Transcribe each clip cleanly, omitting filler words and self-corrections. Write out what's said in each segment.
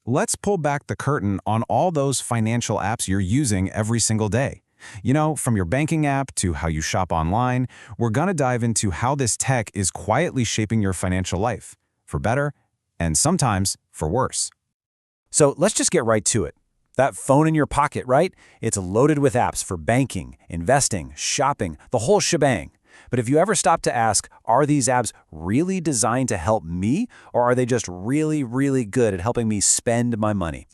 Let's pull back the curtain on all those financial apps you're using every single day. From your banking app to how you shop online, we're going to dive into how this tech is quietly shaping your financial life, for better and sometimes for worse. So let's just get right to it. That phone in your pocket, right? It's loaded with apps for banking, investing, shopping, the whole shebang. But if you ever stop to ask, are these apps really designed to help me, or are they just really, really good at helping me spend my money?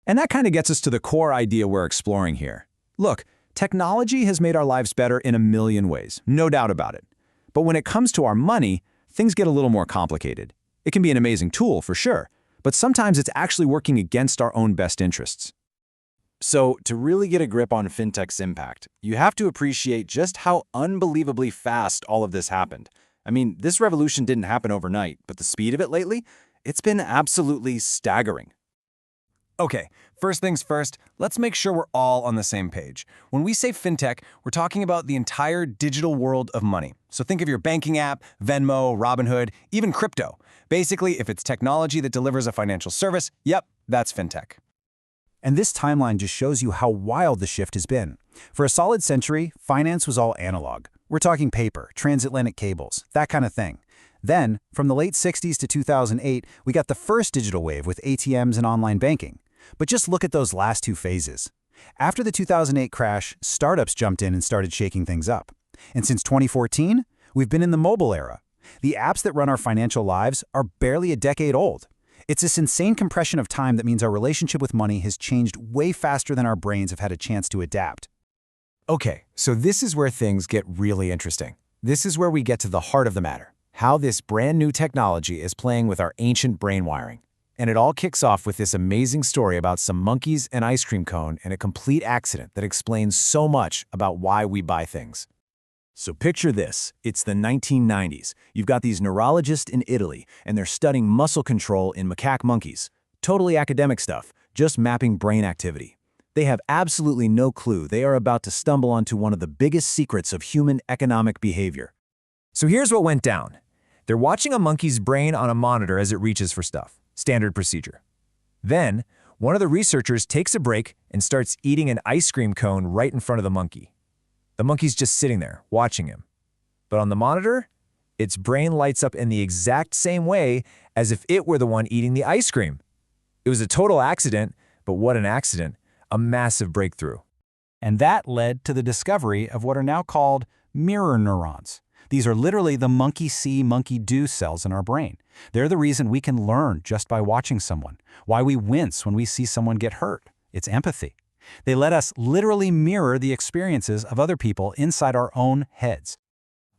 And that kind of gets us to the core idea we're exploring here. Look, technology has made our lives better in a million ways, no doubt about it. But when it comes to our money, things get a little more complicated. It can be an amazing tool, for sure, but sometimes it's actually working against our own best interests. So to really get a grip on fintech's impact, you have to appreciate just how unbelievably fast all of this happened. I mean, this revolution didn't happen overnight, but the speed of it lately, it's been absolutely staggering. Okay, first things first, let's make sure we're all on the same page. When we say fintech, we're talking about the entire digital world of money. So think of your banking app, Venmo, Robinhood, even crypto. Basically, if it's technology that delivers a financial service, yep, that's fintech. And this timeline just shows you how wild the shift has been. For a solid century, finance was all analog. We're talking paper, transatlantic cables, that kind of thing. Then, from the late 60s to 2008, we got the first digital wave with ATMs and online banking. But just look at those last two phases. After the 2008 crash, startups jumped in and started shaking things up. And since 2014, we've been in the mobile era. The apps that run our financial lives are barely a decade old. It's this insane compression of time that means our relationship with money has changed way faster than our brains have had a chance to adapt. Okay, so this is where things get really interesting. This is where we get to the heart of the matter, how this brand new technology is playing with our ancient brain wiring. And it all kicks off with this amazing story about some monkeys, an ice cream cone, and a complete accident that explains so much about why we buy things. So picture this, it's the 1990s. You've got these neurologists in Italy, and they're studying muscle control in macaque monkeys. Totally academic stuff, just mapping brain activity. They have absolutely no clue they are about to stumble onto one of the biggest secrets of human economic behavior. So here's what went down. They're watching a monkey's brain on a monitor as it reaches for stuff. Standard procedure. Then, one of the researchers takes a break and starts eating an ice cream cone right in front of the monkey. The monkey's just sitting there, watching him. But on the monitor, its brain lights up in the exact same way as if it were the one eating the ice cream. It was a total accident, but what an accident. A massive breakthrough. And that led to the discovery of what are now called mirror neurons. These are literally the monkey see, monkey do cells in our brain. They're the reason we can learn just by watching someone, why we wince when we see someone get hurt. It's empathy. They let us literally mirror the experiences of other people inside our own heads.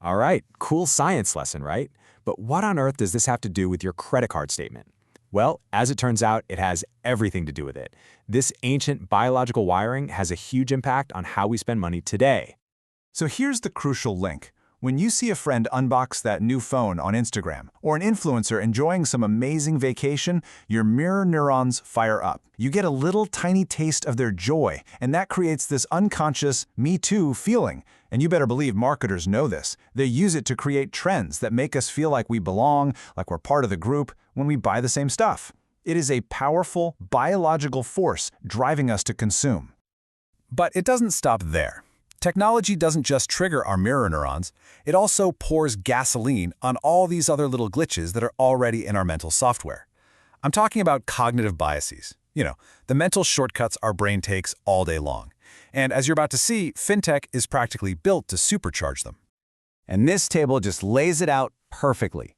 All right, cool science lesson, right? But what on earth does this have to do with your credit card statement? Well, as it turns out, it has everything to do with it. This ancient biological wiring has a huge impact on how we spend money today. So here's the crucial link. When you see a friend unbox that new phone on Instagram, or an influencer enjoying some amazing vacation, your mirror neurons fire up. You get a little tiny taste of their joy, and that creates this unconscious me too feeling. And you better believe marketers know this. They use it to create trends that make us feel like we belong, like we're part of the group, when we buy the same stuff. It is a powerful biological force driving us to consume. But it doesn't stop there. Technology doesn't just trigger our mirror neurons, it also pours gasoline on all these other little glitches that are already in our mental software. I'm talking about cognitive biases. The mental shortcuts our brain takes all day long. And as you're about to see, fintech is practically built to supercharge them. And this table just lays it out perfectly.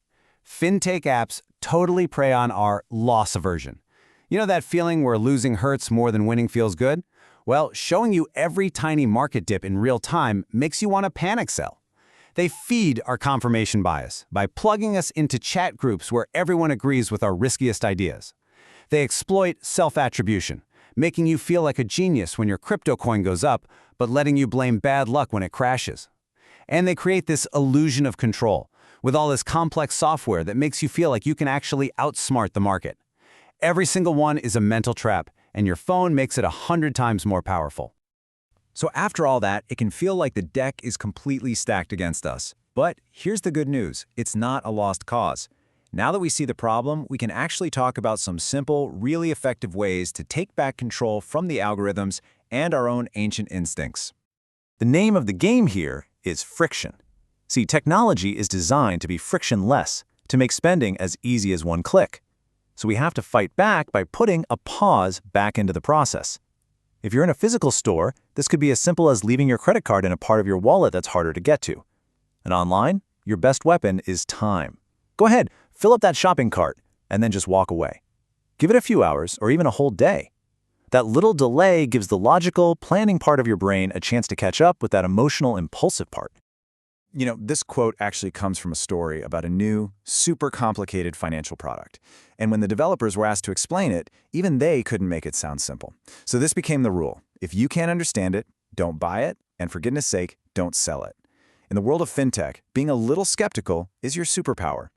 Fintech apps totally prey on our loss aversion. You know that feeling where losing hurts more than winning feels good? Well, showing you every tiny market dip in real time makes you want to panic sell. They feed our confirmation bias by plugging us into chat groups where everyone agrees with our riskiest ideas. They exploit self-attribution, making you feel like a genius when your crypto coin goes up, but letting you blame bad luck when it crashes. And they create this illusion of control, with all this complex software that makes you feel like you can actually outsmart the market. Every single one is a mental trap, and your phone makes it 100 times more powerful. So after all that, it can feel like the deck is completely stacked against us. But here's the good news. It's not a lost cause. Now that we see the problem, we can actually talk about some simple, really effective ways to take back control from the algorithms and our own ancient instincts. The name of the game here is friction. See, technology is designed to be frictionless, to make spending as easy as one click. So we have to fight back by putting a pause back into the process. If you're in a physical store, this could be as simple as leaving your credit card in a part of your wallet that's harder to get to. And online, your best weapon is time. Go ahead, fill up that shopping cart, and then just walk away. Give it a few hours or even a whole day. That little delay gives the logical, planning part of your brain a chance to catch up with that emotional, impulsive part. You know, this quote actually comes from a story about a new, super complicated financial product. And when the developers were asked to explain it, even they couldn't make it sound simple. So this became the rule. If you can't understand it, don't buy it, and for goodness sake, don't sell it. In the world of fintech, being a little skeptical is your superpower.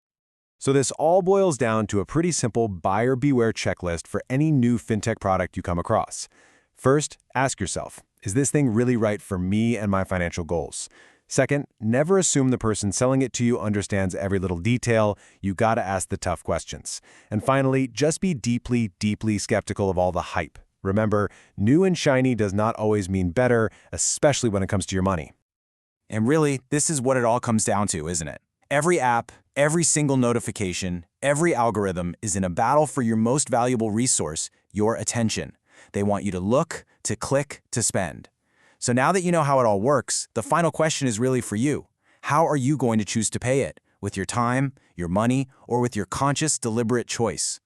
So this all boils down to a pretty simple buyer beware checklist for any new fintech product you come across. First, ask yourself, is this thing really right for me and my financial goals? Second, never assume the person selling it to you understands every little detail. You gotta ask the tough questions. And finally, just be deeply, deeply skeptical of all the hype. Remember, new and shiny does not always mean better, especially when it comes to your money. And really, this is what it all comes down to, isn't it? Every app, every single notification, every algorithm is in a battle for your most valuable resource, your attention. They want you to look, to click, to spend. So now that you know how it all works, the final question is really for you. How are you going to choose to pay it? With your time, your money, or with your conscious, deliberate choice?